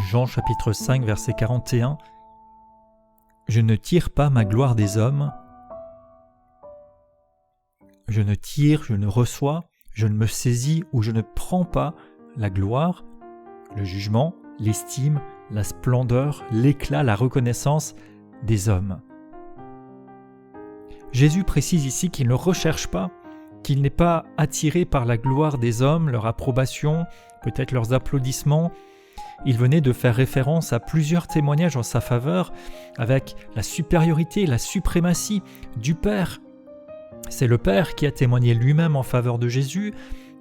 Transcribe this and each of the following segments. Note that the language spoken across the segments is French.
Jean chapitre 5 verset 41. Je ne tire pas ma gloire des hommes. Je ne tire, je ne reçois, je ne me saisis ou je ne prends pas la gloire, le jugement, l'estime, la splendeur, l'éclat, la reconnaissance des hommes. Jésus précise ici qu'il ne recherche pas, qu'il n'est pas attiré par la gloire des hommes, leur approbation, peut-être leurs applaudissements. Il venait de faire référence à plusieurs témoignages en sa faveur avec la supériorité, la suprématie du Père. C'est le Père qui a témoigné lui-même en faveur de Jésus,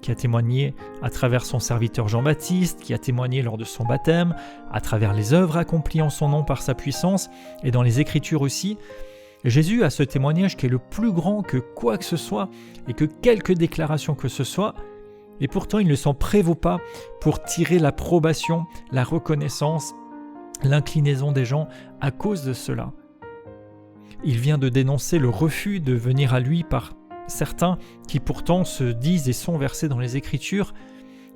qui a témoigné à travers son serviteur Jean-Baptiste, qui a témoigné lors de son baptême, à travers les œuvres accomplies en son nom par sa puissance, et dans les Écritures aussi. Jésus a ce témoignage qui est le plus grand que quoi que ce soit, et que quelque déclaration que ce soit, et pourtant il ne s'en prévaut pas pour tirer l'approbation, la reconnaissance, l'inclinaison des gens à cause de cela. Il vient de dénoncer le refus de venir à lui par certains qui pourtant se disent et sont versés dans les Écritures,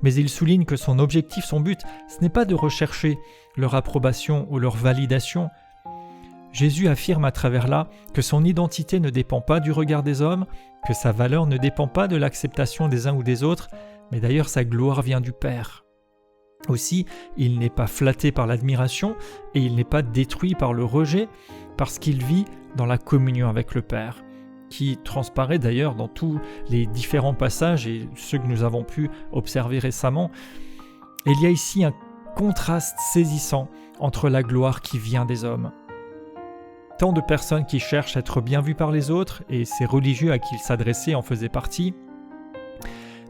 mais il souligne que son objectif, son but, ce n'est pas de rechercher leur approbation ou leur validation. Jésus affirme à travers là que son identité ne dépend pas du regard des hommes, que sa valeur ne dépend pas de l'acceptation des uns ou des autres, mais d'ailleurs sa gloire vient du Père. Aussi, il n'est pas flatté par l'admiration et il n'est pas détruit par le rejet, parce qu'il vit dans la communion avec le Père, qui transparaît d'ailleurs dans tous les différents passages et ceux que nous avons pu observer récemment. Et il y a ici un contraste saisissant entre la gloire qui vient des hommes. Tant de personnes qui cherchent à être bien vues par les autres, et ces religieux à qui il s'adressait en faisaient partie.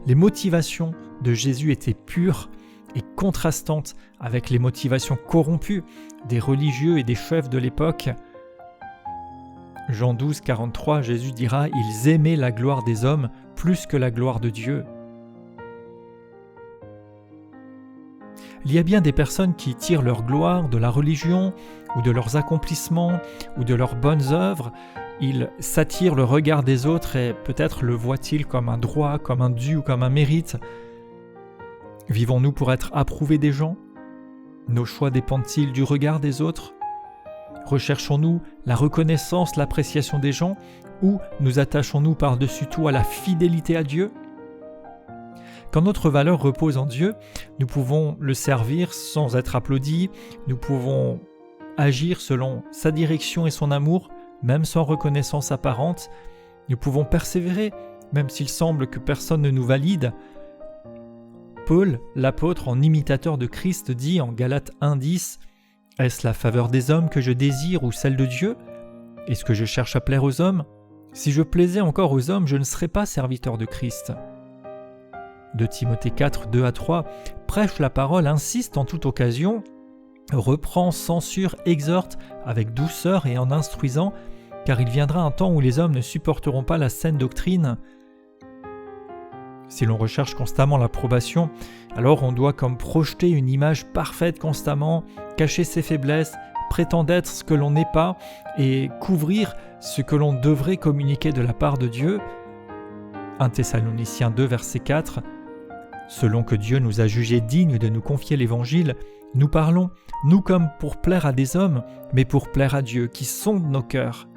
Les motivations de Jésus étaient pures et contrastantes avec les motivations corrompues des religieux et des chefs de l'époque. Jean 12, 43, Jésus dira « Ils aimaient la gloire des hommes plus que la gloire de Dieu ». Il y a bien des personnes qui tirent leur gloire de la religion ou de leurs accomplissements ou de leurs bonnes œuvres. Ils s'attirent le regard des autres et peut-être le voient-ils comme un droit, comme un dû ou comme un mérite. Vivons-nous pour être approuvés des gens ? Nos choix dépendent-ils du regard des autres ? Recherchons-nous la reconnaissance, l'appréciation des gens ou nous attachons-nous par-dessus tout à la fidélité à Dieu ? Quand notre valeur repose en Dieu, nous pouvons le servir sans être applaudis, nous pouvons agir selon sa direction et son amour, même sans reconnaissance apparente, nous pouvons persévérer, même s'il semble que personne ne nous valide. Paul, l'apôtre en imitateur de Christ, dit en Galates 1,10 « Est-ce la faveur des hommes que je désire ou celle de Dieu ? Est-ce que je cherche à plaire aux hommes ? Si je plaisais encore aux hommes, je ne serais pas serviteur de Christ. » 2 Timothée 4, 2-3, prêche la parole, insiste en toute occasion, reprend, censure, exhorte avec douceur et en instruisant, car il viendra un temps où les hommes ne supporteront pas la saine doctrine. Si l'on recherche constamment l'approbation, alors on doit comme projeter une image parfaite constamment, cacher ses faiblesses, prétendre être ce que l'on n'est pas et couvrir ce que l'on devrait communiquer de la part de Dieu. 1 Thessaloniciens 2, verset 4. Selon que Dieu nous a jugés dignes de nous confier l'Évangile, nous parlons, nous comme pour plaire à des hommes, mais pour plaire à Dieu qui sonde nos cœurs.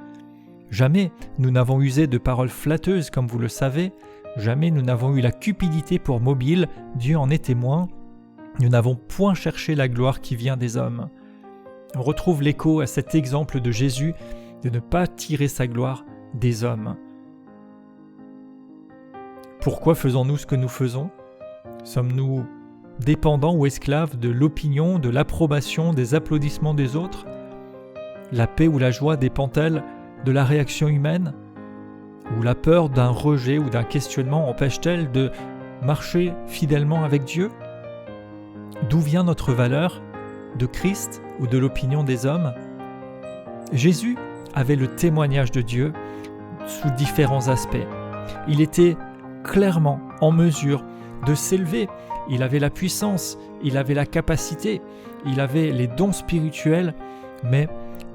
Jamais nous n'avons usé de paroles flatteuses comme vous le savez, jamais nous n'avons eu la cupidité pour mobile, Dieu en est témoin. Nous n'avons point cherché la gloire qui vient des hommes. On retrouve l'écho à cet exemple de Jésus de ne pas tirer sa gloire des hommes. Pourquoi faisons-nous ce que nous faisons ? Sommes-nous dépendants ou esclaves de l'opinion, de l'approbation, des applaudissements des autres ? La paix ou la joie dépend-elle de la réaction humaine ? Ou la peur d'un rejet ou d'un questionnement empêche-t-elle de marcher fidèlement avec Dieu ? D'où vient notre valeur ? De Christ ou de l'opinion des hommes ? Jésus avait le témoignage de Dieu sous différents aspects. Il était clairement en mesure de s'élever, il avait la puissance, il avait la capacité, il avait les dons spirituels, mais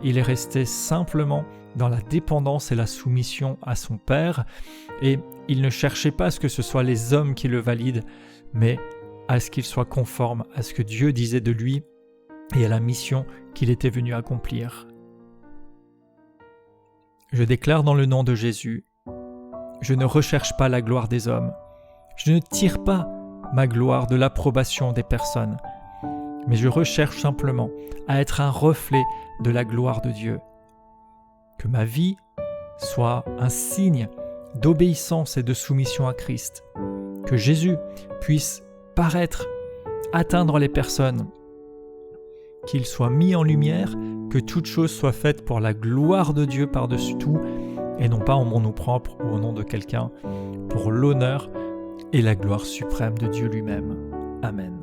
il est resté simplement dans la dépendance et la soumission à son Père, et il ne cherchait pas à ce que ce soit les hommes qui le valident, mais à ce qu'il soit conforme à ce que Dieu disait de lui et à la mission qu'il était venu accomplir. Je déclare dans le nom de Jésus, je ne recherche pas la gloire des hommes, je ne tire pas ma gloire de l'approbation des personnes, mais je recherche simplement à être un reflet de la gloire de Dieu. Que ma vie soit un signe d'obéissance et de soumission à Christ. Que Jésus puisse paraître, atteindre les personnes, qu'il soit mis en lumière, que toute chose soit faite pour la gloire de Dieu par-dessus tout, et non pas en mon nom propre ou au nom de quelqu'un, pour l'honneur et la gloire suprême de Dieu lui-même. Amen.